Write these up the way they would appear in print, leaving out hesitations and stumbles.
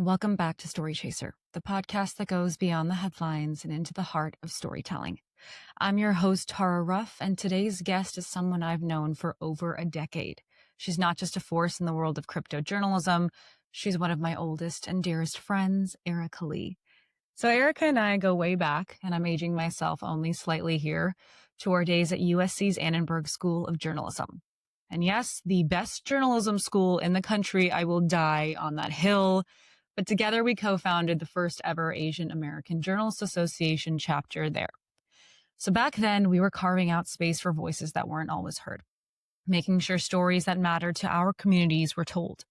Welcome back to Story Chaser, the podcast that goes beyond the headlines and into the heart of storytelling. I'm your host, Tara Ruff, and today's guest is someone I've known for over a decade. She's not just a force in the world of crypto journalism, she's one of my oldest and dearest friends, Erika Lee. So Erika and I go way back, and I'm aging myself only slightly here, to our days at USC's Annenberg School of Journalism. And yes, the best journalism school in the country. I will die on that hill. But together we co-founded the first ever Asian American Journalists Association chapter there. So back then, we were carving out space for voices that weren't always heard, making sure stories that mattered to our communities were told.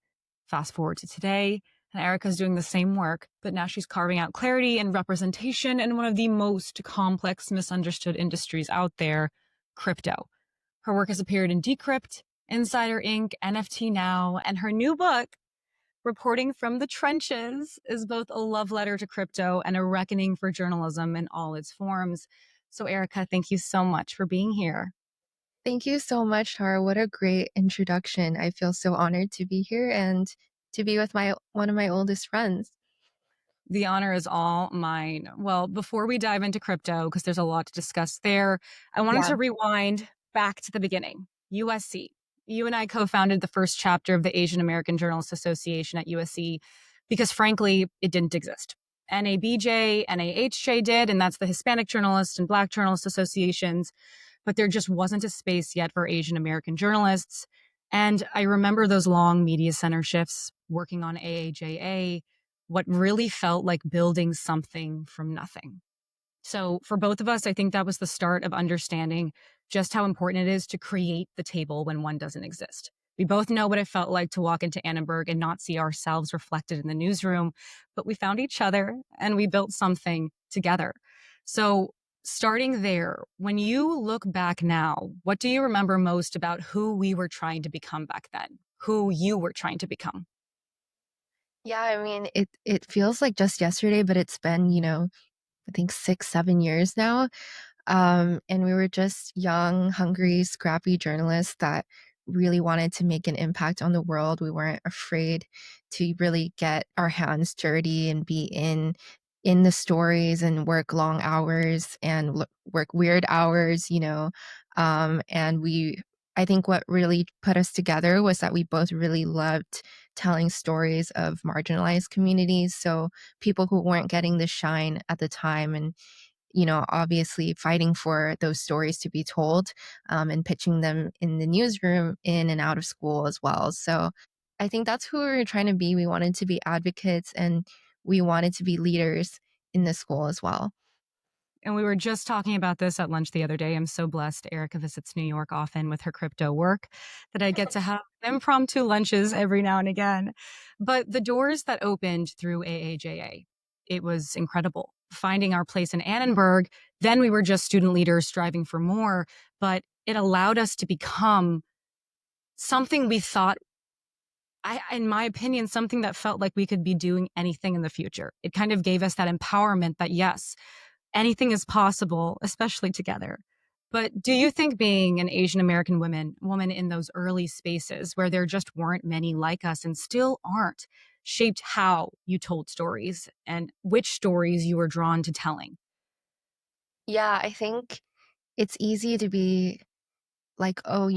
Fast forward to today, and Erika's doing the same work, but now she's carving out clarity and representation in one of the most complex, misunderstood industries out there, crypto. Her work has appeared in Decrypt, Insider Inc., NFT Now, and her new book, Reporting from the Trenches, is both a love letter to crypto and a reckoning for journalism in all its forms. So Erika, thank you so much for being here. Thank you so much, Tara. What a great introduction. I feel so honored to be here and to be with one of my oldest friends. The honor is all mine. Well, before we dive into crypto, because there's a lot to discuss there, I wanted Yeah. to rewind back to the beginning. USC. You and I co-founded the first chapter of the Asian American Journalists Association at USC because, frankly, it didn't exist. NABJ, NAHJ did, and that's the Hispanic Journalists and Black Journalists Associations, but there just wasn't a space yet for Asian American journalists. And I remember those long media center shifts working on AAJA, what really felt like building something from nothing. So for both of us, I think that was the start of understanding just how important it is to create the table when one doesn't exist. We both know what it felt like to walk into Annenberg and not see ourselves reflected in the newsroom, but we found each other and we built something together. So starting there, when you look back now, what do you remember most about who we were trying to become back then? Who you were trying to become? Yeah, I mean, it feels like just yesterday, but it's been, I think 6, 7 years now. And we were just young, hungry, scrappy journalists that really wanted to make an impact on the world. We weren't afraid to really get our hands dirty and be in the stories and work long hours and work weird hours. And I think what really put us together was that we both really loved telling stories of marginalized communities. So people who weren't getting the shine at the time, and obviously fighting for those stories to be told, and pitching them in the newsroom, in and out of school as well. So I think that's who we were trying to be. We wanted to be advocates and we wanted to be leaders in the school as well. And we were just talking about this at lunch the other day. I'm so blessed. Erika visits New York often with her crypto work that I get to have impromptu lunches every now and again. But the doors that opened through AAJA, it was incredible. Finding our place in Annenberg, then we were just student leaders striving for more, but it allowed us to become something we thought, in my opinion, something that felt like we could be doing anything in the future. It kind of gave us that empowerment that, yes, anything is possible, especially together. But do you think being an Asian American woman in those early spaces where there just weren't many like us and still aren't, shaped how you told stories and which stories you were drawn to telling? Yeah, I think it's easy to be like, oh,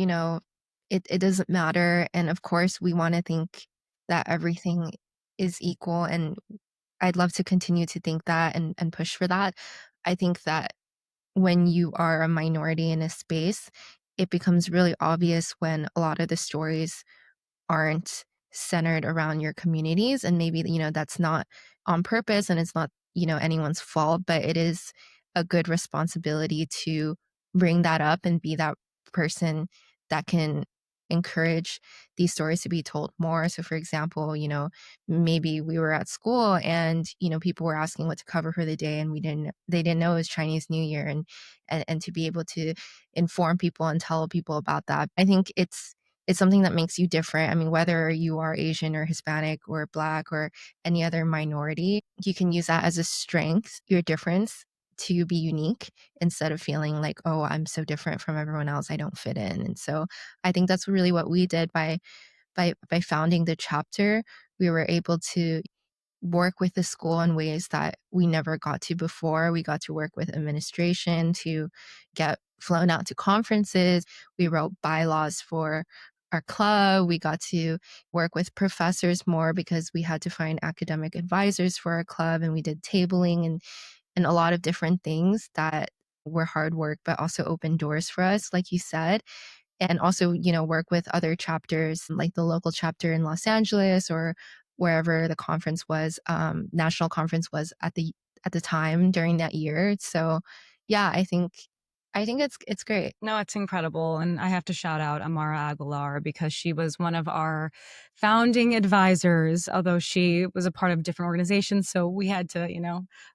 it doesn't matter. And of course, we want to think that everything is equal. And I'd love to continue to think that and push for that. I think that when you are a minority in a space, it becomes really obvious when a lot of the stories aren't centered around your communities. And maybe, that's not on purpose and it's not, anyone's fault, but it is a good responsibility to bring that up and be that person that can encourage these stories to be told more. So for example, maybe we were at school and, people were asking what to cover for the day and they didn't know it was Chinese New Year, and to be able to inform people and tell people about that. I think it's something that makes you different. I mean, whether you are Asian or Hispanic or Black or any other minority, you can use that as a strength, your difference, to be unique instead of feeling like, oh, I'm so different from everyone else, I don't fit in. And so I think that's really what we did by founding the chapter. We were able to work with the school in ways that we never got to before. We got to work with administration to get flown out to conferences. We wrote bylaws for our club. We got to work with professors more because we had to find academic advisors for our club, and we did tabling and a lot of different things that were hard work but also opened doors for us, like you said. And also, work with other chapters, like the local chapter in Los Angeles or wherever the conference was, national conference was at the time during that year. So yeah, I think it's great. No, it's incredible. And I have to shout out Amara Aguilar because she was one of our founding advisors, although she was a part of different organizations. So we had to,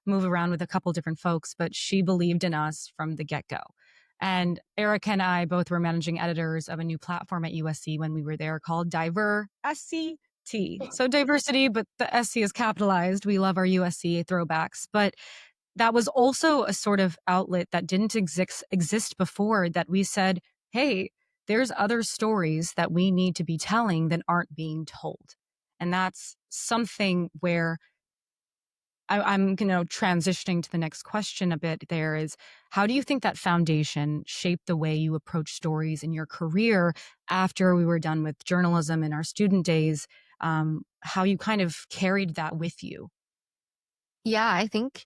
move around with a couple different folks, but she believed in us from the get go. And Erica and I both were managing editors of a new platform at USC when we were there called Diver SCT. So diversity, but the SC is capitalized. We love our USC throwbacks. But that was also a sort of outlet that didn't exist before, that we said, hey, there's other stories that we need to be telling that aren't being told. And that's something where I'm transitioning to the next question a bit there is, how do you think that foundation shaped the way you approach stories in your career after we were done with journalism in our student days? How you kind of carried that with you? Yeah, I think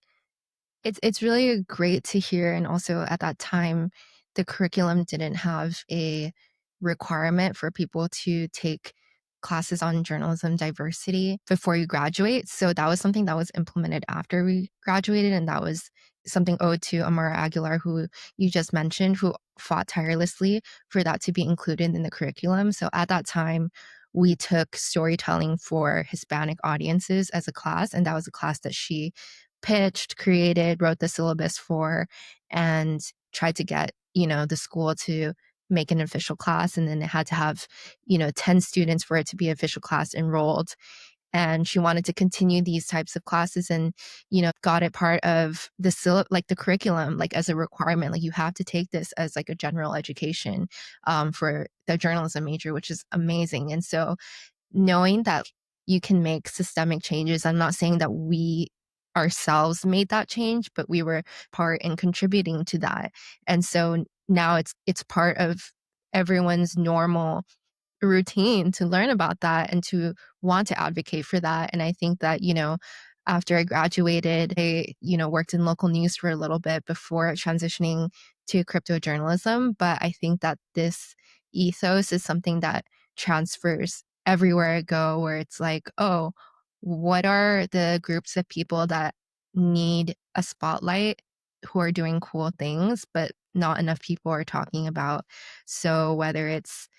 it's really great to hear, and also at that time, the curriculum didn't have a requirement for people to take classes on journalism diversity before you graduate. So that was something that was implemented after we graduated, and that was something owed to Amara Aguilar, who you just mentioned, who fought tirelessly for that to be included in the curriculum. So at that time, we took storytelling for Hispanic audiences as a class, and that was a class that she pitched, created, wrote the syllabus for, and tried to get, the school to make an official class. And then it had to have, 10 students for it to be official class enrolled. And she wanted to continue these types of classes and, got it part of the like the curriculum, like as a requirement. Like you have to take this as like a general education for the journalism major, which is amazing. And so knowing that you can make systemic changes. I'm not saying that we ourselves made that change, but we were part in contributing to that. And so now it's part of everyone's normal routine to learn about that and to want to advocate for that. And I think that, after I graduated, I, worked in local news for a little bit before transitioning to crypto journalism. But I think that this ethos is something that transfers everywhere I go, where it's like, oh, what are the groups of people that need a spotlight, who are doing cool things, but not enough people are talking about? So whether it's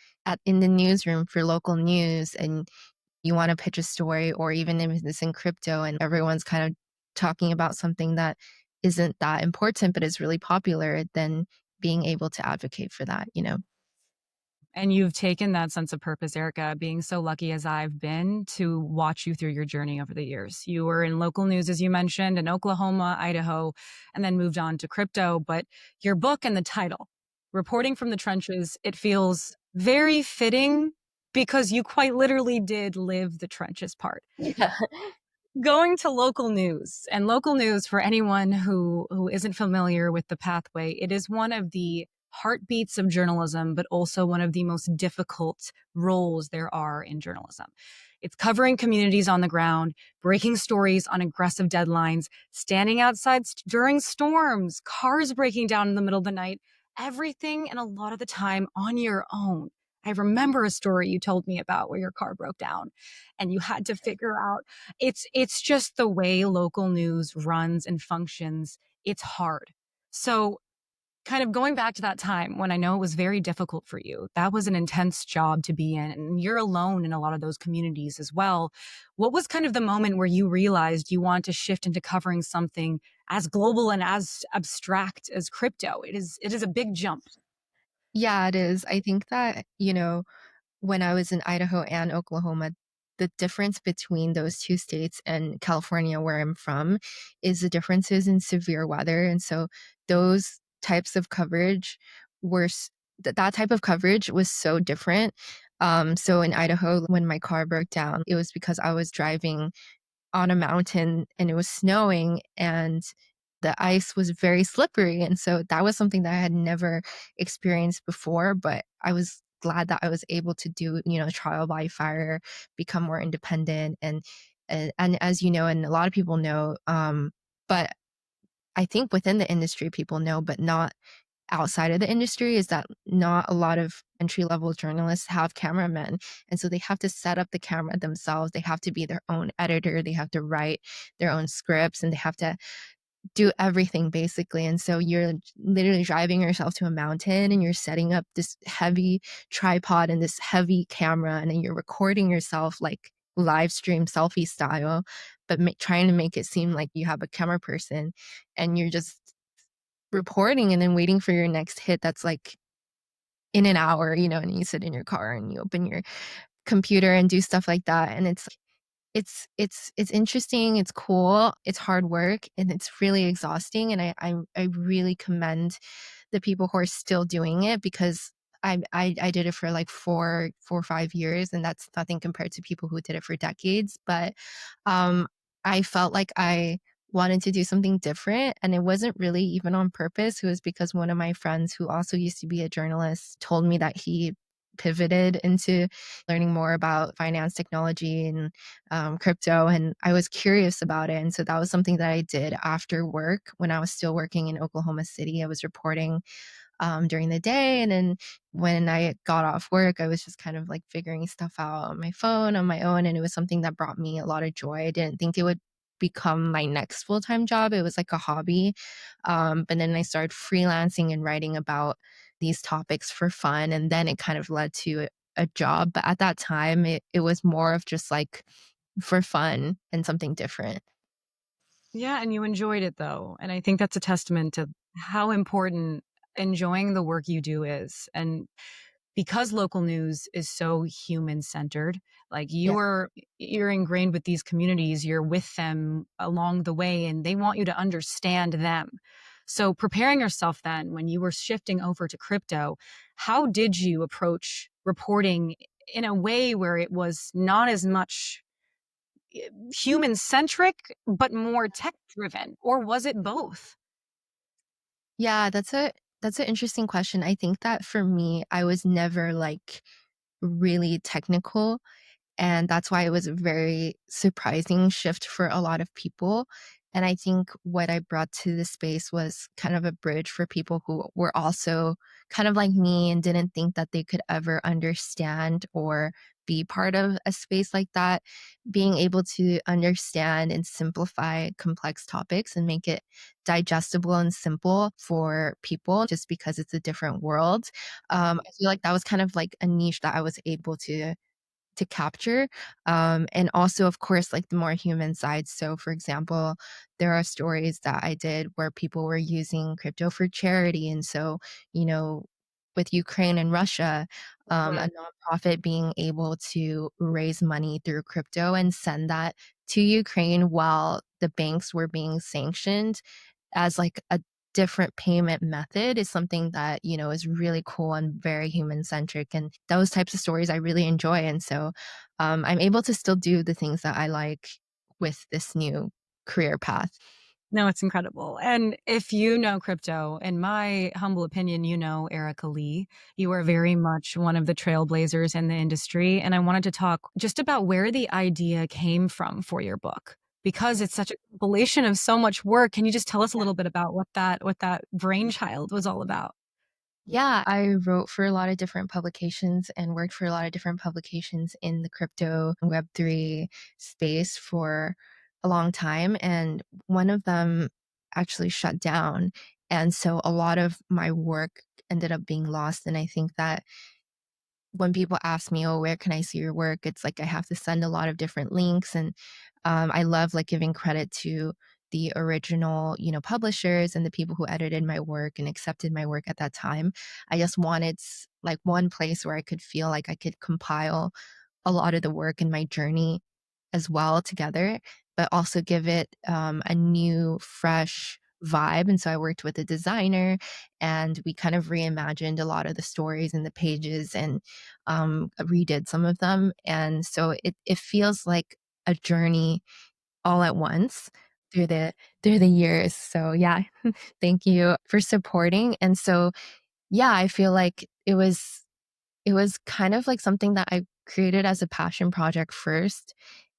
in the newsroom for local news and you want to pitch a story, or even if it's in crypto and everyone's kind of talking about something that isn't that important but is really popular, then being able to advocate for that. And you've taken that sense of purpose, Erica, being so lucky as I've been to watch you through your journey over the years. You were in local news, as you mentioned, in Oklahoma, Idaho, and then moved on to crypto. But your book and the title, Reporting from the Trenches, it feels very fitting because you quite literally did live the trenches part. Yeah. Going to local news, and local news, for anyone who isn't familiar with the pathway, it is one of the heartbeats of journalism, but also one of the most difficult roles there are in journalism. It's covering communities on the ground, breaking stories on aggressive deadlines, standing outside during storms, cars breaking down in the middle of the night, everything, and a lot of the time on your own. I remember a story you told me about where your car broke down and you had to figure out, it's just the way local news runs and functions. It's hard. So kind of going back to that time when I know it was very difficult for you, that was an intense job to be in, and you're alone in a lot of those communities as well. What was kind of the moment where you realized you want to shift into covering something as global and as abstract as crypto? It is a big jump. Yeah, it is. I think that, when I was in Idaho and Oklahoma, the difference between those two states and California, where I'm from, is the differences in severe weather. And so those types of coverage that type of coverage was so different. So in Idaho, when my car broke down, it was because I was driving on a mountain and it was snowing and the ice was very slippery, and so that was something that I had never experienced before, but I was glad that I was able to do, trial by fire, become more independent, and as you know, and a lot of people know, but I think within the industry people know, but not outside of the industry, is that not a lot of entry level journalists have cameramen. And so they have to set up the camera themselves. They have to be their own editor. They have to write their own scripts and they have to do everything basically. And so you're literally driving yourself to a mountain and you're setting up this heavy tripod and this heavy camera and then you're recording yourself like live stream selfie style, but trying to make it seem like you have a camera person and you're just reporting and then waiting for your next hit that's like in an hour, and you sit in your car and you open your computer and do stuff like that. And it's interesting, it's cool, it's hard work, and it's really exhausting. And I really commend the people who are still doing it because I did it for like 4 or 5 years, and that's nothing compared to people who did it for decades. But I felt like I wanted to do something different, and it wasn't really even on purpose. It was because one of my friends who also used to be a journalist told me that he pivoted into learning more about finance technology and crypto, and I was curious about it. And so that was something that I did after work when I was still working in Oklahoma City. I was reporting during the day. And then when I got off work, I was just kind of like figuring stuff out on my phone on my own. And it was something that brought me a lot of joy. I didn't think it would become my next full time job. It was like a hobby. But then I started freelancing and writing about these topics for fun. And then it kind of led to a job. But at that time, it was more of just like for fun and something different. Yeah, and you enjoyed it though. And I think that's a testament to how important enjoying the work you do is. And because local news is so human centered, like Yeah. you're ingrained with these communities, you're with them along the way and they want you to understand them. So preparing yourself then when you were shifting over to crypto, how did you approach reporting in a way where it was not as much human centric, but more tech driven? Or was it both? Yeah, that's an interesting question. I think that for me, I was never like really technical. And that's why it was a very surprising shift for a lot of people. And I think what I brought to the space was kind of a bridge for people who were also kind of like me and didn't think that they could ever understand or be part of a space like that. Being able to understand and simplify complex topics and make it digestible and simple for people just because it's a different world. I feel like that was kind of like a niche that I was able to capture. And also, of course, like the more human side. So, for example, there are stories that I did where people were using crypto for charity. And so, you know, with Ukraine and Russia, a nonprofit being able to raise money through crypto and send that to Ukraine while the banks were being sanctioned as like a different payment method is something that, is really cool and very human centric. And those types of stories I really enjoy. And so I'm able to still do the things that I like with this new career path. No, it's incredible. And if you know crypto, in my humble opinion, you know Erika Lee. You are very much one of the trailblazers in the industry. And I wanted to talk just about where the idea came from for your book. Because it's such a compilation of so much work. Can you just tell us a little bit about what that brainchild was all about? Yeah, I wrote for a lot of different publications and worked for a lot of different publications in the crypto and Web3 space for a long time. And one of them actually shut down. And so a lot of my work ended up being lost. And I think that when people ask me, "Oh, where can I see your work?" It's like I have to send a lot of different links, and I love like giving credit to the original, publishers and the people who edited my work and accepted my work at that time. I just wanted like one place where I could feel like I could compile a lot of the work and my journey as well together, but also give it a new, fresh vibe. And so I worked with a designer and we kind of reimagined a lot of the stories and the pages and redid some of them. And so it feels like a journey all at once through the through the years. So yeah, thank you for supporting. And so yeah, I feel like it was kind of like something that I created as a passion project first,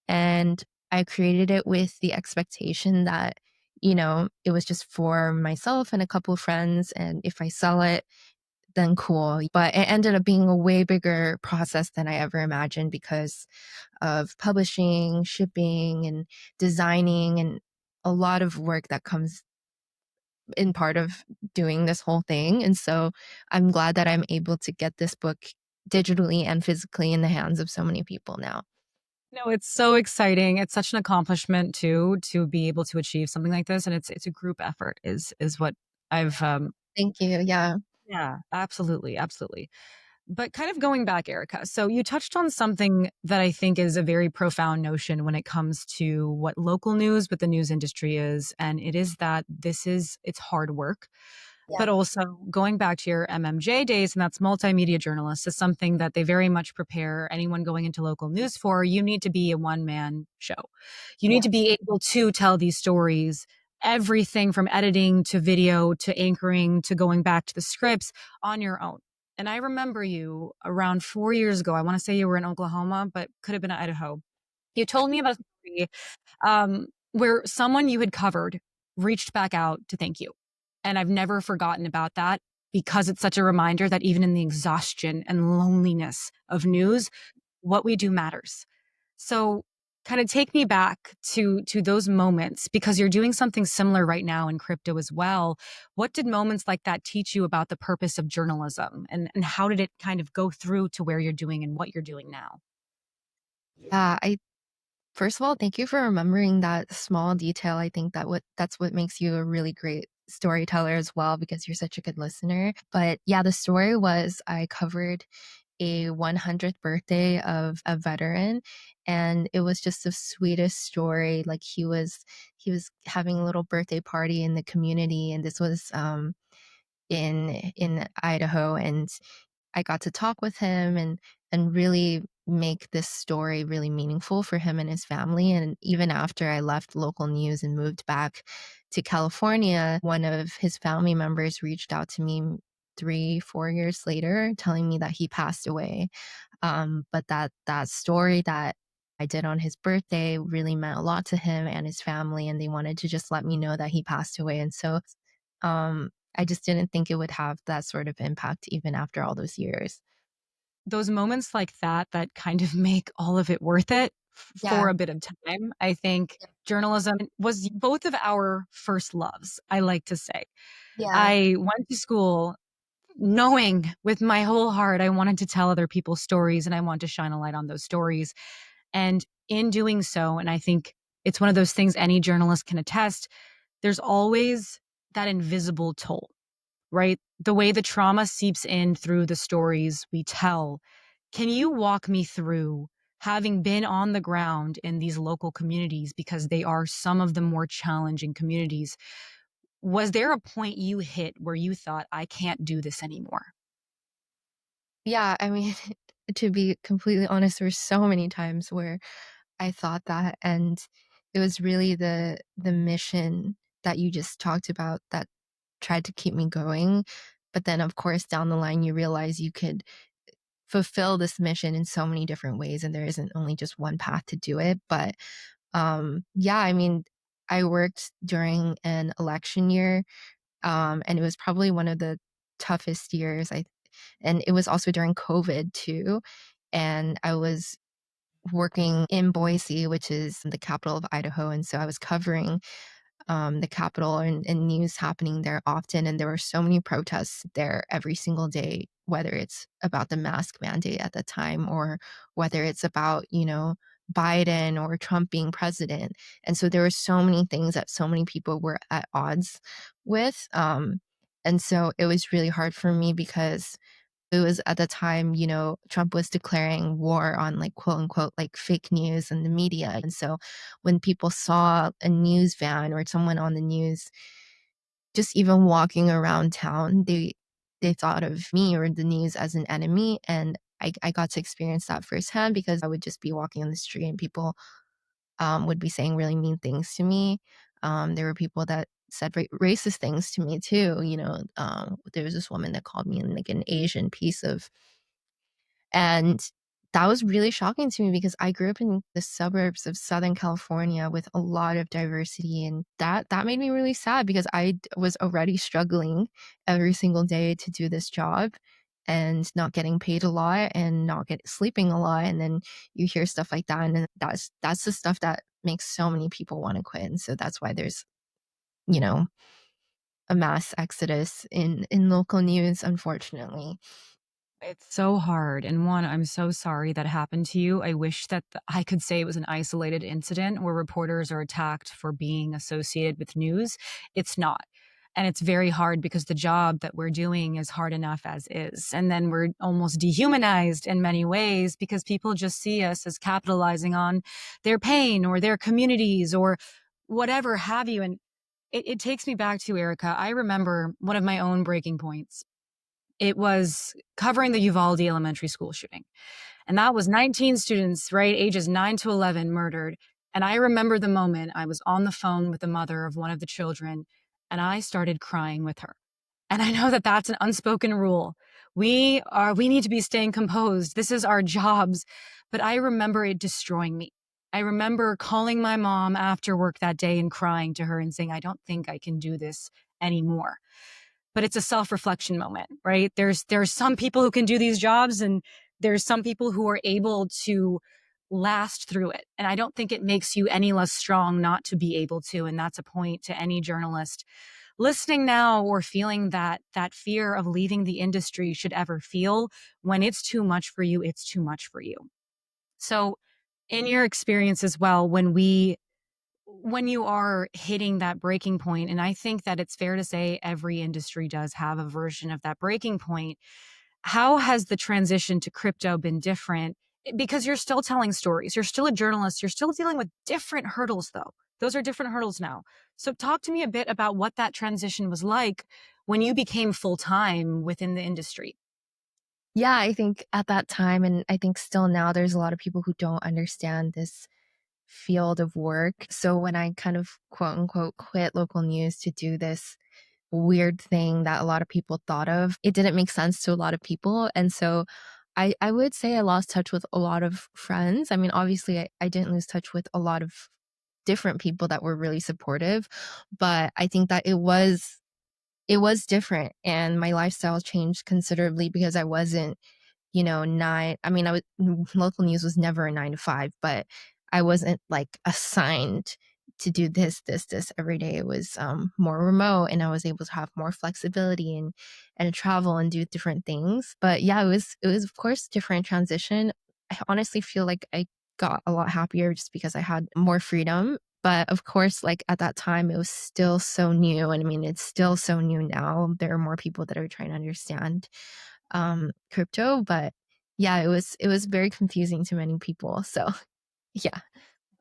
and I created it with the expectation that, it was just for myself and a couple of friends, and if I sell it, then cool. But it ended up being a way bigger process than I ever imagined because of publishing, shipping, and designing, and a lot of work that comes in part of doing this whole thing. And so I'm glad that I'm able to get this book digitally and physically in the hands of so many people now. No, it's so exciting. It's such an accomplishment too to be able to achieve something like this, and it's a group effort is what I've Thank you. Yeah. yeah, absolutely, absolutely. But kind of going back, Erica, so you touched on something that I think is a very profound notion when it comes to what local news, but the news industry is, and it is that it's hard work. Yeah. But also going back to your MMJ days, and that's multimedia journalist, is something that they very much prepare anyone going into local news for. You need to be a one man show. You need to Yes. be able to tell these stories, everything from editing to video to anchoring to going back to the scripts on your own. And I remember you around 4 years ago. I want to say you were in Oklahoma, but could have been Idaho. You told me about a story where someone you had covered reached back out to thank you. And I've never forgotten about that because it's such a reminder that even in the exhaustion and loneliness of news, what we do matters. So kind of take me back to those moments because you're doing something similar right now in crypto as well. What did moments like that teach you about the purpose of journalism and how did it kind of go through to where you're doing and what you're doing now? Yeah. I First of all, thank you for remembering that small detail. I think that's what makes you a really great storyteller as well because you're such a good listener. But yeah, the story was I covered a 100th birthday of a veteran, and it was just the sweetest story. Like he was having a little birthday party in the community, and this was in Idaho, and I got to talk with him and really make this story really meaningful for him and his family. And even after I left local news and moved back to California, one of his family members reached out to me 3, 4 years later, telling me that he passed away. But that story that I did on his birthday really meant a lot to him and his family, and they wanted to just let me know that he passed away. And so I just didn't think it would have that sort of impact even after all those years. Those moments like that kind of make all of it worth it Yeah, for a bit of time. I think journalism was both of our first loves, I like to say. yeah, I went to school knowing with my whole heart I wanted to tell other people's stories and I want to shine a light on those stories. And in doing so, and I think it's one of those things any journalist can attest, there's always that invisible toll, right? The way the trauma seeps in through the stories we tell. Can you walk me through having been on the ground in these local communities because they are some of the more challenging communities? Was there a point you hit where you thought, I can't do this anymore? yeah. I mean, to be completely honest, there were so many times where I thought that, and it was really the mission that you just talked about that tried to keep me going. But then, of course, down the line, you realize you could fulfill this mission in so many different ways, and there isn't only just one path to do it. But yeah, I mean, I worked during an election year, and it was probably one of the toughest years. And it was also during COVID too, and I was working in Boise, which is the capital of Idaho, and so I was covering the capital and news happening there often. And there were so many protests there every single day, whether it's about the mask mandate at the time or whether it's about, Biden or Trump being president. And so there were so many things that so many people were at odds with. And so it was really hard for me because it was at the time, Trump was declaring war on like quote unquote like fake news and the media. And so when people saw a news van or someone on the news just even walking around town, they thought of me or the news as an enemy. And I got to experience that firsthand because I would just be walking on the street and people would be saying really mean things to me. There were people that said racist things to me too. There was this woman that called me like an Asian piece of, and that was really shocking to me because I grew up in the suburbs of Southern California with a lot of diversity, and that made me really sad because was already struggling every single day to do this job and not getting paid a lot and not sleeping a lot, and then you hear stuff like that, and then that's the stuff that makes so many people want to quit, and so that's why there's you know a mass exodus in local news, unfortunately. It's so hard. And one, I'm so sorry that happened to you. I wish that I could say it was an isolated incident where reporters are attacked for being associated with news. It's not. And it's very hard because the job that we're doing is hard enough as is. And then we're almost dehumanized in many ways because people just see us as capitalizing on their pain or their communities or whatever have you. And it takes me back to Erica. I remember one of my own breaking points. It was covering the Uvalde elementary school shooting. And that was 19 students, right, ages 9 to 11 murdered. And I remember the moment I was on the phone with the mother of one of the children and I started crying with her. And I know that that's an unspoken rule. We need to be staying composed. This is our jobs. But I remember it destroying me. I remember calling my mom after work that day and crying to her and saying, I don't think I can do this anymore. But it's a self-reflection moment, right? There's some people who can do these jobs and there's some people who are able to last through it. And I don't think it makes you any less strong not to be able to. And that's a point to any journalist listening now or feeling that fear of leaving the industry should ever feel. When it's too much for you, it's too much for you. So in your experience as well, when you are hitting that breaking point, and I think that it's fair to say every industry does have a version of that breaking point, how has the transition to crypto been different? Because you're still telling stories, you're still a journalist, you're still dealing with different hurdles, though. Those are different hurdles now. So, talk to me a bit about what that transition was like when you became full time within the industry. Yeah, I think at that time, and I think still now, there's a lot of people who don't understand this field of work. So when I kind of quote unquote quit local news to do this weird thing that a lot of people thought of, it didn't make sense to a lot of people. And so I would say I lost touch with a lot of friends. I mean, obviously, I didn't lose touch with a lot of different people that were really supportive, but I think that it was different and my lifestyle changed considerably because I wasn't, 9 I mean, local news was never a 9 to 5, but I wasn't, like, assigned to do this every day. It was, more remote, and I was able to have more flexibility and travel and do different things. But, yeah, it was, of course, different transition. I honestly feel like I got a lot happier just because I had more freedom. But, of course, like, at that time, it was still so new, and, I mean, it's still so new now. There are more people that are trying to understand crypto, but yeah, it was very confusing to many people. So yeah.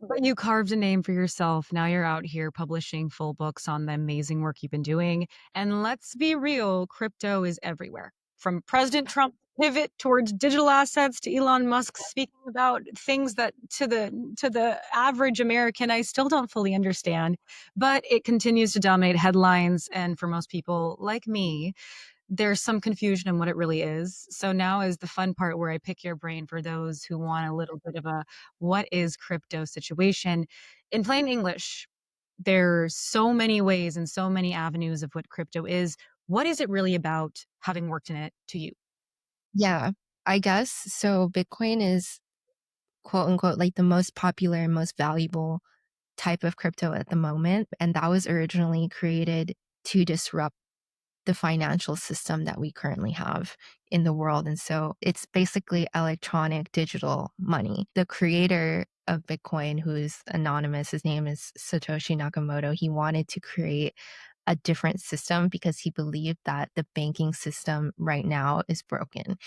But you carved a name for yourself. Now you're out here publishing full books on the amazing work you've been doing. And let's be real, crypto is everywhere. From President Trump's pivot towards digital assets to Elon Musk speaking about things that to the average American I still don't fully understand, but it continues to dominate headlines and for most people like me, there's some confusion in what it really is. So now is the fun part where I pick your brain for those who want a little bit of a what is crypto situation. In plain English, there's so many ways and so many avenues of what crypto is. What is it really about having worked in it to you? Yeah, I guess so. Bitcoin is quote unquote like the most popular and most valuable type of crypto at the moment. And that was originally created to disrupt the financial system that we currently have in the world. And so it's basically electronic digital money. The creator of Bitcoin, who is anonymous, his name is Satoshi Nakamoto, he wanted to create a different system because he believed that the banking system right now is broken.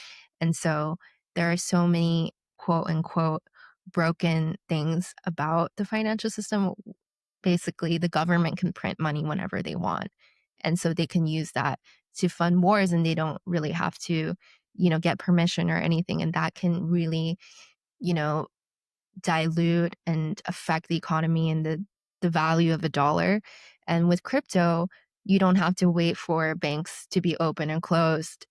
And so there are so many quote unquote broken things about the financial system. Basically, the government can print money whenever they want. And so they can use that to fund wars and they don't really have to, get permission or anything. And that can really, you know, dilute and affect the economy and the value of the dollar. And with crypto, you don't have to wait for banks to be open and closed,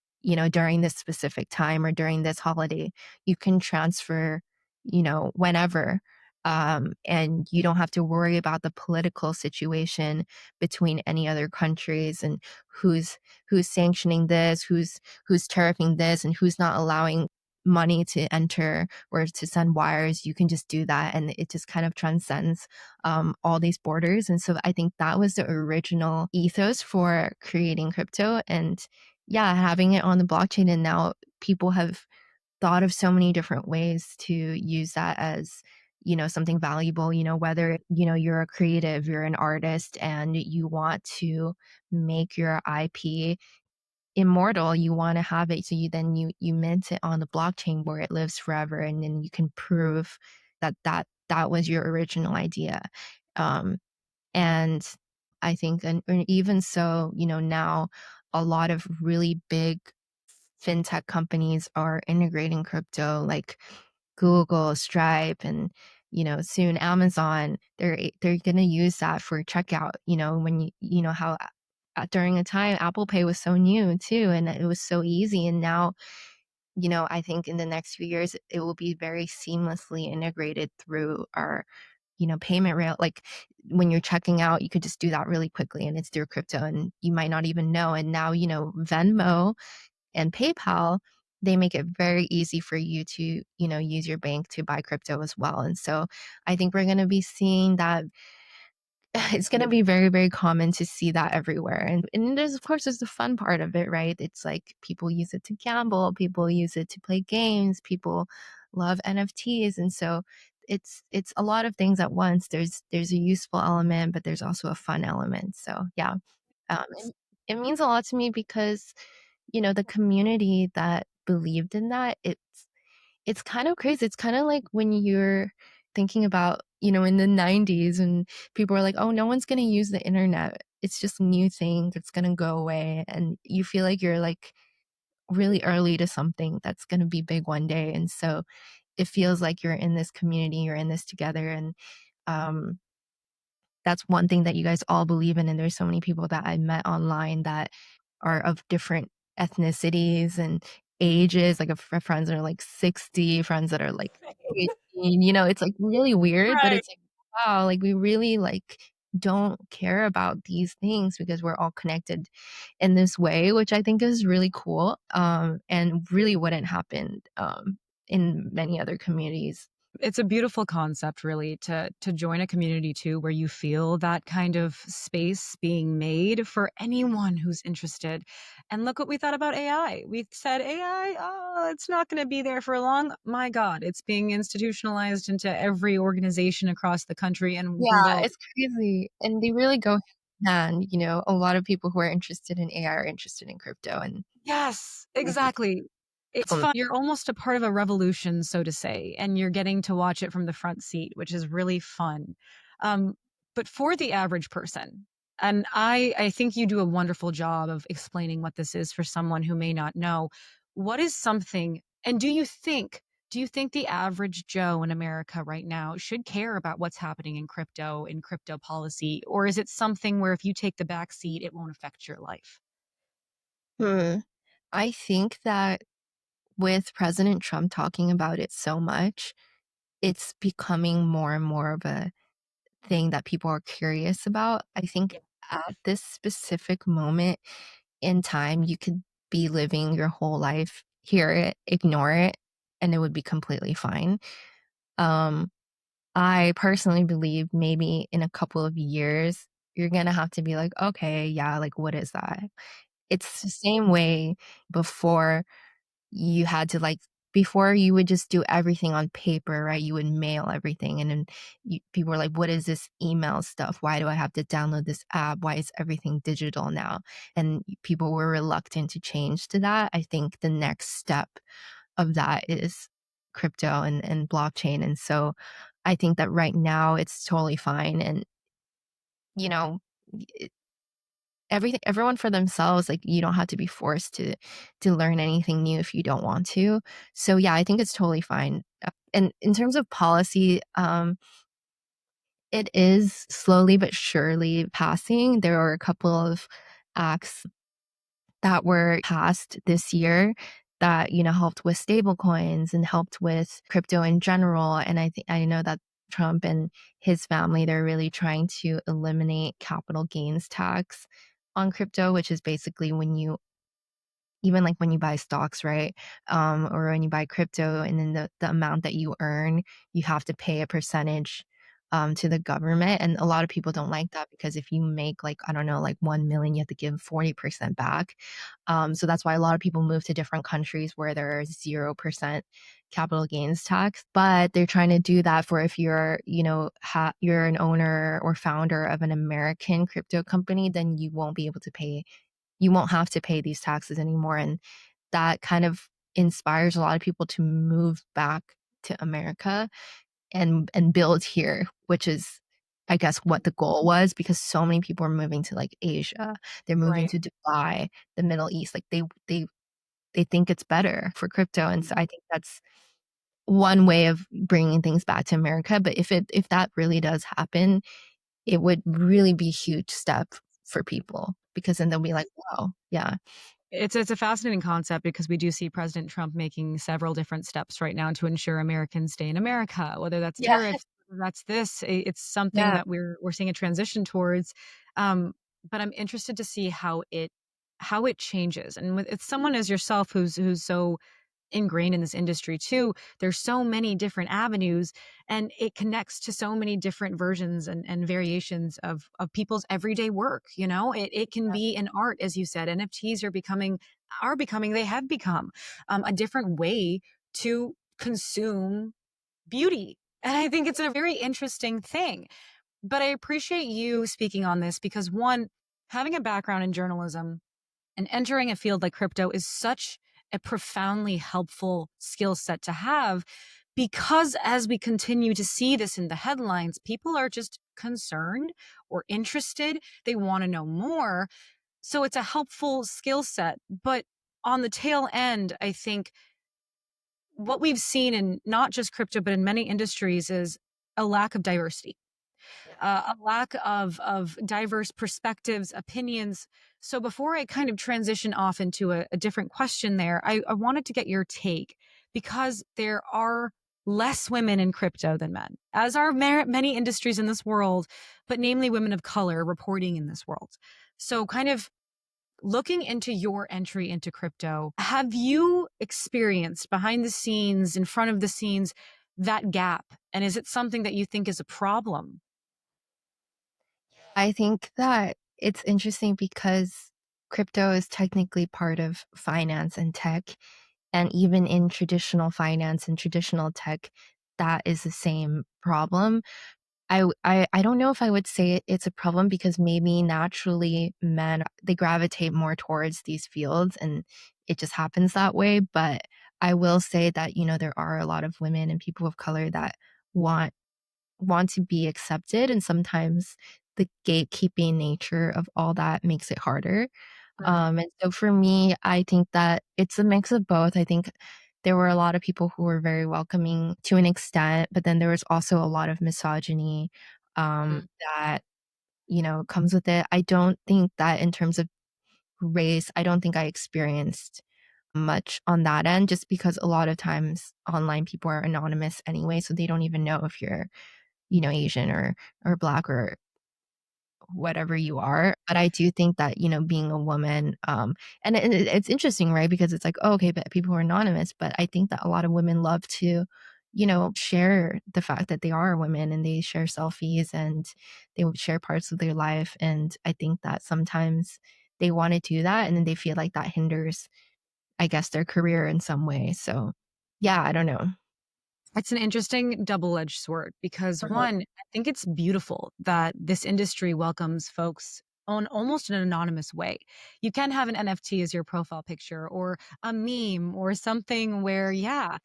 during this specific time or during this holiday. You can transfer, whenever. And you don't have to worry about the political situation between any other countries and who's sanctioning this, who's tariffing this, and who's not allowing money to enter or to send wires. You can just do that, and it just kind of transcends all these borders. And so I think that was the original ethos for creating crypto. And yeah, having it on the blockchain, and now people have thought of so many different ways to use that as something valuable, whether you're a creative, you're an artist, and you want to make your IP immortal. You want to have it, so you mint it on the blockchain where it lives forever, and then you can prove that was your original idea. um and I think, and even so, now a lot of really big fintech companies are integrating crypto, like Google, Stripe, and soon Amazon. They're going to use that for checkout. When you know how during a time Apple Pay was so new too, and it was so easy. And now, I think in the next few years it will be very seamlessly integrated through our payment rail. Like when you're checking out, you could just do that really quickly, and it's through crypto, and you might not even know. And now, Venmo and PayPal, they make it very easy for you to, use your bank to buy crypto as well. And so I think we're going to be seeing that. It's going to be very, very common to see that everywhere. And there's, of course, there's the fun part of it, right? It's like people use it to gamble, people use it to play games, people love NFTs. And so it's a lot of things at once. There's a useful element, but there's also a fun element. So yeah, it means a lot to me because, the community that believed in that, it's kind of crazy. It's kind of like when you're thinking about, in the 90s, and people are like, "Oh, no one's going to use the internet. It's just a new thing that's going to go away." And you feel like you're like really early to something that's going to be big one day. And so it feels like you're in this community, you're in this together. And um that's one thing that you guys all believe in. And there's so many people that I met online that are of different ethnicities and ages. Like, friends that are like 60, friends that are like 18. It's like really weird, but Right. it's like, wow, like we really like don't care about these things because we're all connected in this way, which I think is really cool. And really wouldn't happen in many other communities. It's a beautiful concept, really, to join a community too where you feel that kind of space being made for anyone who's interested. And look what we thought about AI. We said AI, oh, it's not going to be there for long. My God, it's being institutionalized into every organization across the country and Yeah, world. it's crazy, and they really go hand. A lot of people who are interested in AI are interested in crypto, and Yes, Mhm. exactly. It's fun. You're almost a part of a revolution, so to say, and you're getting to watch it from the front seat, which is really fun. Um, but for the average person, and I think you do a wonderful job of explaining what this is for someone who may not know. What is something, and do you think the average Joe in America right now should care about what's happening in crypto policy, or is it something where if you take the back seat, it won't affect your life? Hmm. I think that with President Trump talking about it so much, it's becoming more and more of a thing that people are curious about. I think at this specific moment in time, you could be living your whole life, hear it, ignore it, and it would be completely fine. Um, I personally believe maybe in a couple of years, you're gonna have to be like, "Okay, yeah, like, what is that?" It's the same way before you had to, like, before you would just do everything on paper, right? You would mail everything, and then people were like, "What is this email stuff? Why do I have to download this app? Why is everything digital now?" And people were reluctant to change to that. I think the next step of that is crypto and blockchain. And so I think that right now it's totally fine. And, you know, everyone for themselves, like, you don't have to be forced to learn anything new if you don't want to. So, yeah, I think it's totally fine. And in terms of policy, it is slowly but surely passing. There are a couple of acts that were passed this year that, helped with stable coins and helped with crypto in general, and I know that Trump and his family, they're really trying to eliminate capital gains tax on crypto, which is basically when you even like when you buy stocks, right? Or when you buy crypto and then the amount that you earn, you have to pay a percentage to the government. And a lot of people don't like that because if you make like, I don't know, like 1 million, you have to give 40% back. So that's why a lot of people move to different countries where there's 0% capital gains tax. But they're trying to do that for if you're, you're an owner or founder of an American crypto company, then you won't have to pay these taxes anymore. And that kind of inspires a lot of people to move back to America and build here, which is, I guess, what the goal was because so many people are moving to like Asia. They're moving Right. to Dubai, the Middle East. Like they think it's better for crypto. And so I think that's one way of bringing things back to America. But if that really does happen, it would really be a huge step for people because then they'll be like, wow, yeah. It's a fascinating concept because we do see President Trump making several different steps right now to ensure Americans stay in America, whether that's Yeah. tariffs, whether that's this. It's something Yeah. that we're seeing a transition towards. But I'm interested to see how it changes. And with it's someone as yourself who's so ingrained in this industry too, there's so many different avenues and it connects to so many different versions and variations of people's everyday work. It can be an art, as you said. NFTs are becoming they have become a different way to consume beauty. And I think it's a very interesting thing. But I appreciate you speaking on this because one, having a background in journalism and entering a field like crypto is such a profoundly helpful skill set to have because as we continue to see this in the headlines, people are just concerned or interested. They want to know more. So it's a helpful skill set. But on the tail end, I think what we've seen in not just crypto, but in many industries is a lack of diversity, a lack of diverse perspectives, opinions. So before I kind of transition off into a different question there, I wanted to get your take because there are less women in crypto than men, as are many industries in this world, but namely women of color reporting in this world. So kind of looking into your entry into crypto, have you experienced behind the scenes, in front of the scenes, that gap? And is it something that you think is a problem? I think that it's interesting because crypto is technically part of finance and tech, and even in traditional finance and traditional tech, that is the same problem. I don't know if I would say it's a problem because maybe naturally men, they gravitate more towards these fields and it just happens that way, but I will say that, there are a lot of women and people of color that want want to be accepted, and sometimes the gatekeeping nature of all that makes it harder. Right. And so for me, I think that it's a mix of both. I think there were a lot of people who were very welcoming to an extent, but then there was also a lot of misogyny Mm. that, comes with it. I don't think that in terms of race, I don't think I experienced much on that end just because a lot of times online people are anonymous anyway, so they don't even know if you're, Asian or black or whatever you are. But I do think that, being a woman, and it's interesting, right? Because it's like, oh, okay, but people are anonymous. But I think that a lot of women love to, share the fact that they are women and they share selfies and they would share parts of their life. And I think that sometimes they want to do that and then they feel like that hinders, I guess, their career in some way. So yeah, I don't know. It's an interesting double-edged sword because Mhm. one, I think it's beautiful that this industry welcomes folks on almost an anonymous way. You can have an NFT as your profile picture or a meme or something where, yeah,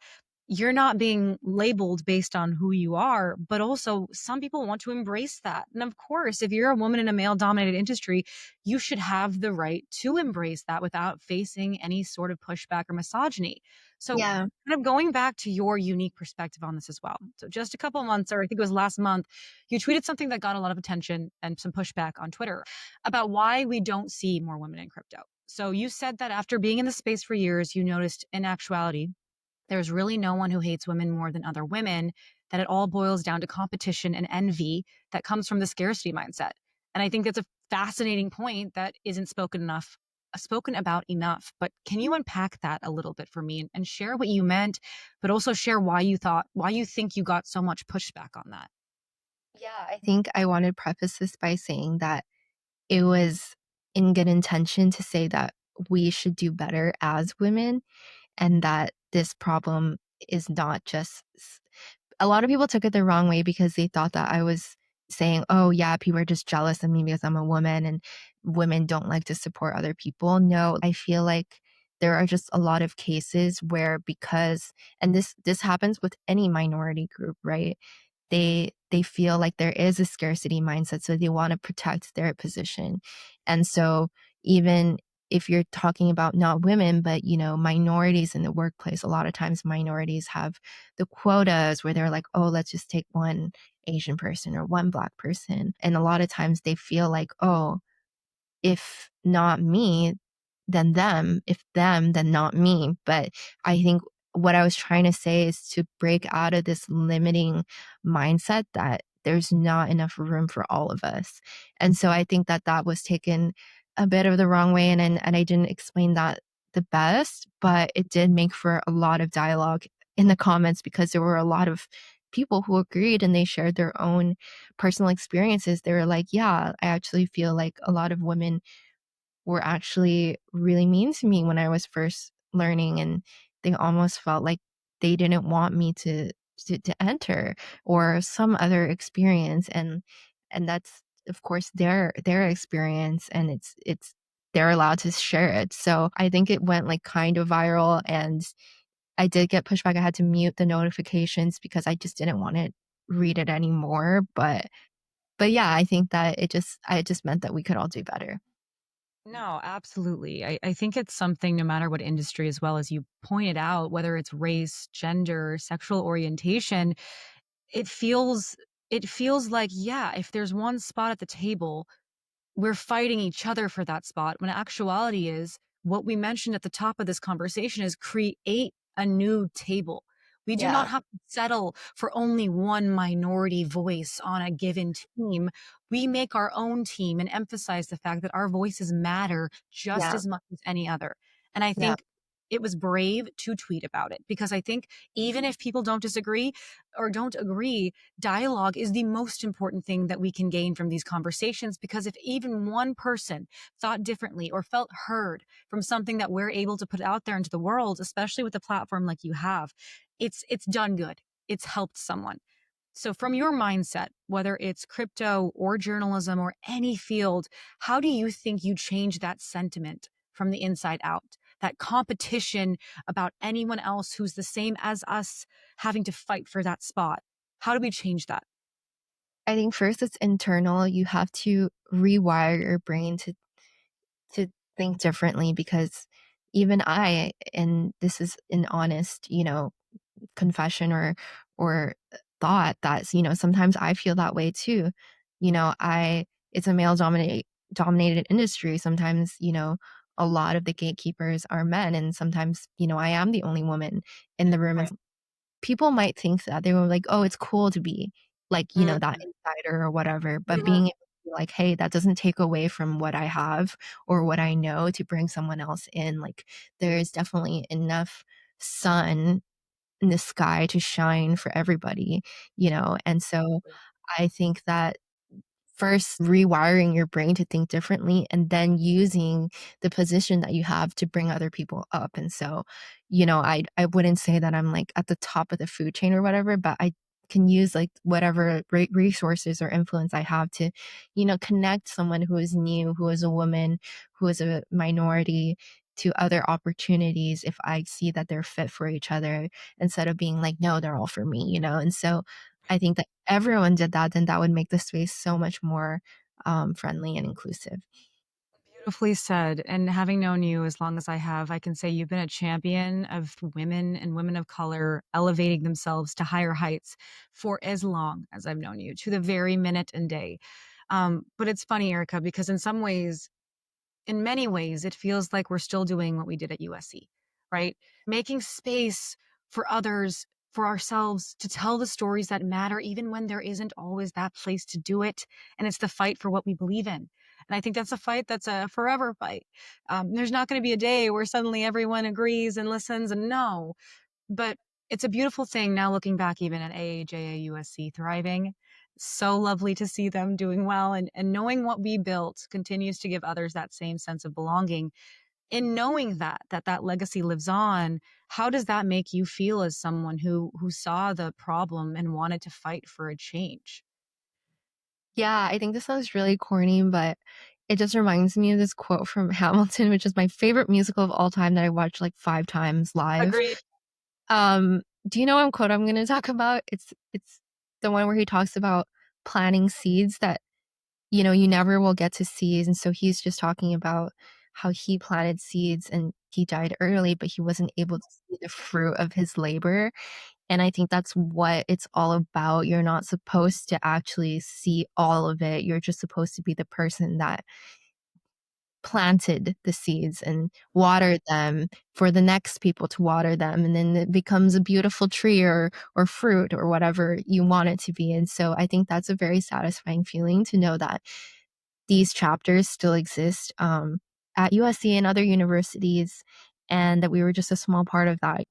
you're not being labeled based on who you are, but also some people want to embrace that. And of course, if you're a woman in a male dominated industry, you should have the right to embrace that without facing any sort of pushback or misogyny. So, Yeah. kind of going back to your unique perspective on this as well. So, just a couple months, or I think it was last month, you tweeted something that got a lot of attention and some pushback on Twitter about why we don't see more women in crypto. So, you said that after being in the space for years, you noticed in actuality, there's really no one who hates women more than other women, that it all boils down to competition and envy that comes from the scarcity mindset. And I think that's a fascinating point that isn't spoken about enough. But can you unpack that a little bit for me and share what you meant, but also share why you think you got so much pushback on that? Yeah, I think I want to preface this by saying that it was in good intention to say that we should do better as women, and that this problem is not just a lot of people took it the wrong way because they thought that I was saying, "Oh, yeah, people are just jealous of me because I'm a woman and women don't like to support other people." No, I feel like there are just a lot of cases where because and this happens with any minority group, right? They feel like there is a scarcity mindset, so they wanna protect their position. And so even if you're talking about not women, but, minorities in the workplace, a lot of times minorities have the quotas where they're like, "Oh, let's just take 1 Asian person or 1 Black person." And a lot of times they feel like, "Oh, if not me, then them. If them, then not me." But I think what I was trying to say is to break out of this limiting mindset that there's not enough room for all of us. And so I think that that was taken a bit of the wrong way, and I didn't explain that the best, but it did make for a lot of dialogue in the comments because there were a lot of people who agreed and they shared their own personal experiences. They were like, "Yeah, I actually feel like a lot of women were actually really mean to me when I was first learning, and they almost felt like they didn't want me to enter or some other experience." And that's of course their experience, and it's they're allowed to share it. So I think it went like kind of viral, and I did get pushback. I had to mute the notifications because I just didn't want to read it anymore. But yeah, I think that it just meant that we could all do better. No, absolutely. I think it's something no matter what industry, as well as you pointed out, whether it's race, gender, sexual orientation, it feels it feels like, yeah, if there's one spot at the table, we're fighting each other for that spot, when actuality is what we mentioned at the top of this conversation is create a new table. We do not Yeah, have to settle for only one minority voice on a given team. We make our own team and emphasize the fact that our voices matter just yeah, as much as any other. And I yeah. think it was brave to tweet about it, because I think even if people don't disagree or don't agree, dialogue is the most important thing that we can gain from these conversations, because if even one person thought differently or felt heard from something that we're able to put out there into the world, especially with a platform like you have, it's done good. It's helped someone. So from your mindset, whether it's crypto or journalism or any field, how do you think you change that sentiment from the inside out? That competition about anyone else who's the same as us having to fight for that spot. How do we change that? I think first it's internal. You have to rewire your brain to think differently because even I, and this is an honest, confession or thought that's, sometimes I feel that way too. I it's a male dominated industry. Sometimes, a lot of the gatekeepers are men, and sometimes, I am the only woman in the room, and Right. people might think that they were like, "Oh, it's cool to be like, that Mhm. insider or whatever," but being able to be like, "Hey, that doesn't take away from what I have or what I know to bring someone else in." Like, there is definitely enough sun in the sky to shine for everybody, and so I think that first rewiring your brain to think differently and then using the position that you have to bring other people up. And so, I wouldn't say that I'm like at the top of the food chain or whatever, but I can use like whatever resources or influence I have to, connect someone who is new, who is a woman, who is a minority to other opportunities if I see that they're fit for each other instead of being like, no, they're all for me, you know? And so I think that everyone did that, then that would make the space so much more friendly and inclusive. Beautifully said. And having known you as long as I have, I can say you've been a champion of women and women of color elevating themselves to higher heights for as long as I've known you, to the very minute and day. But it's funny, Erica, because in many ways, it feels like we're still doing what we did at USC, right? Making space for others, for ourselves to tell the stories that matter, even when there isn't always that place to do it. And it's the fight for what we believe in. And I think that's a fight that's a forever fight. There's not going to be a day where suddenly everyone agrees and listens and no, but it's a beautiful thing now looking back even at AAJA USC thriving. So lovely to see them doing well and knowing what we built continues to give others that same sense of belonging. In knowing that legacy lives on, how does that make you feel as someone who saw the problem and wanted to fight for a change? Yeah, I think this sounds really corny, but it just reminds me of this quote from Hamilton, which is my favorite musical of all time that I watched like 5 times live. Agreed. Um, do you know what quote I'm gonna talk about? It's the one where he talks about planting seeds that, you know, you never will get to see, and so he's just talking about how he planted seeds and he died early, but he wasn't able to see the fruit of his labor, and I think that's what it's all about. You're not supposed to actually see all of it, you're just supposed to be the person that planted the seeds and watered them for the next people to water them, and then it becomes a beautiful tree or fruit or whatever you want it to be, and so I think that's a very satisfying feeling to know that these chapters still exist, at USC and other universities, and that we were just a small part of that.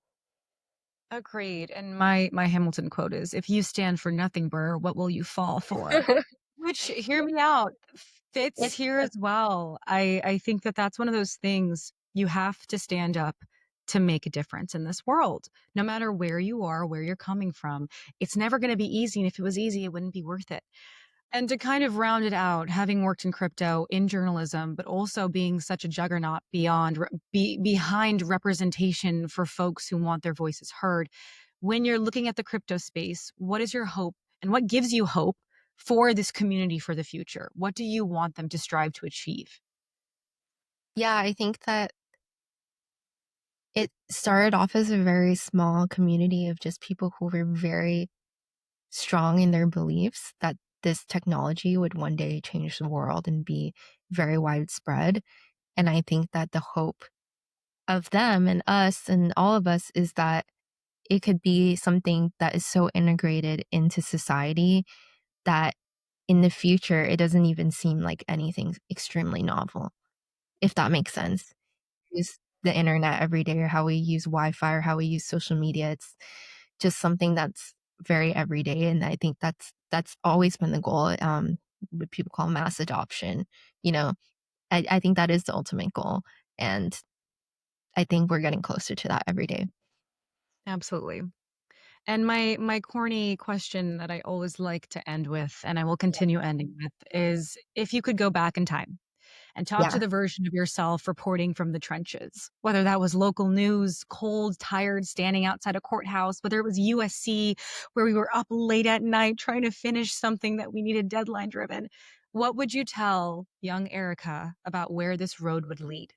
Agreed. And my Hamilton quote is, "If you stand for nothing, Burr, what will you fall for?" Which, hear me out, fits It's here as well. I think that that's one of those things you have to stand up to make a difference in this world, no matter where you are, where you're coming from. It's never going to be easy, and if it was easy, it wouldn't be worth it. And to kind of round it out, having worked in crypto, in journalism, but also being such a juggernaut behind representation for folks who want their voices heard, when you're looking at the crypto space, what is your hope and what gives you hope for this community for the future? What do you want them to strive to achieve? Yeah, I think that it started off as a very small community of just people who were very strong in their beliefs that this technology would one day change the world and be very widespread. And I think that the hope of them and us and all of us is that it could be something that is so integrated into society that in the future it doesn't even seem like anything extremely novel, if that makes sense. Use the internet every day or how we use Wi-Fi or how we use social media. It's just something that's very everyday, and I think that's always been the goal, what people call mass adoption, you know? I think that is the ultimate goal, and I think we're getting closer to that every day. Absolutely. And my corny question that I always like to end with, and I will continue ending with, is if you could go back in time and talk to Yeah. the version of yourself reporting from the trenches, whether that was local news, cold, tired, standing outside a courthouse, whether it was USC, where we were up late at night trying to finish something that we needed deadline driven. What would you tell young Erica about where this road would lead?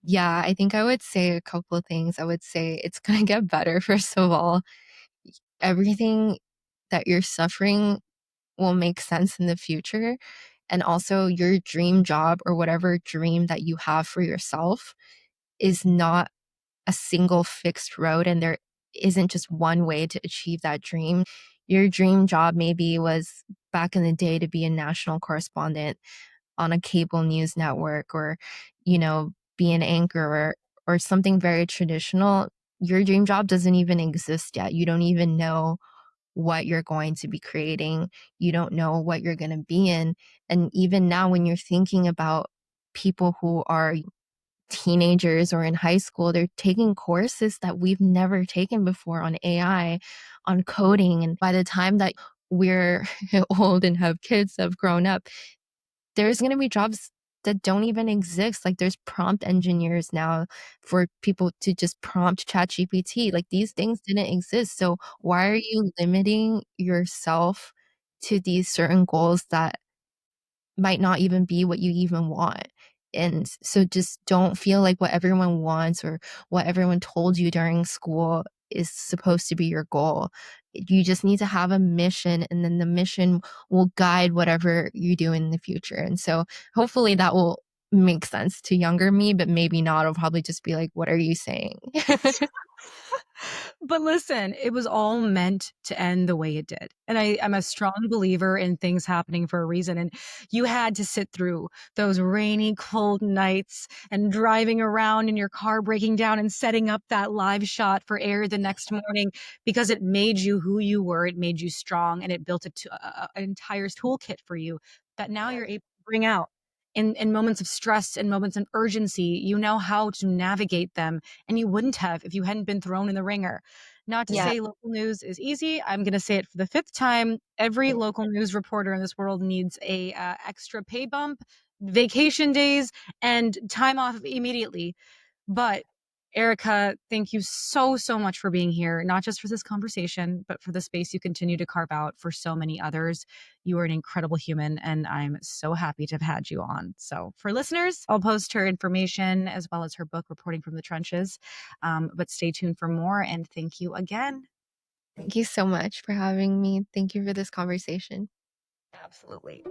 Yeah, I think I would say a couple of things. I would say it's gonna get better, first of all. Everything that you're suffering will make sense in the future, and also your dream job or whatever dream that you have for yourself is not a single fixed road, and there isn't just one way to achieve that dream. Your dream job maybe was back in the day to be a national correspondent on a cable news network or, you know, be an anchor or something very traditional. Your dream job doesn't even exist yet. You don't even know what you're going to be creating. You don't know what you're going to be in. And even now, when you're thinking about people who are teenagers or in high school, they're taking courses that we've never taken before on AI, on coding. And by the time that we're old and have kids that have grown up, there's going to be jobs that don't even exist. Like, there's prompt engineers now for people to just prompt ChatGPT. Like, these things didn't exist. So why are you limiting yourself to these certain goals that might not even be what you even want? And so just don't feel like what everyone wants or what everyone told you during school is supposed to be your goal. You just need to have a mission, and then the mission will guide whatever you do in the future. And so hopefully that will make sense to younger me, but maybe not. It'll probably just be like, what are you saying? But listen, it was all meant to end the way it did. And I'm a strong believer in things happening for a reason. And you had to sit through those rainy, cold nights and driving around in your car, breaking down and setting up that live shot for air the next morning because it made you who you were. It made you strong and it built an entire toolkit for you that now Yeah. you're able to bring out. In moments of stress and moments of urgency, you know how to navigate them, and you wouldn't have if you hadn't been thrown in the ringer. Not to Yeah. say local news is easy. I'm going to say it for the fifth time. Every local news reporter in this world needs a extra pay bump, vacation days, and time off immediately. But Erika, thank you so, so much for being here, not just for this conversation, but for the space you continue to carve out for so many others. You are an incredible human, and I'm so happy to have had you on. So, for listeners, I'll post her information as well as her book, Reporting from the Trenches. But stay tuned for more, and thank you again. Thank you so much for having me. Thank you for this conversation. Absolutely.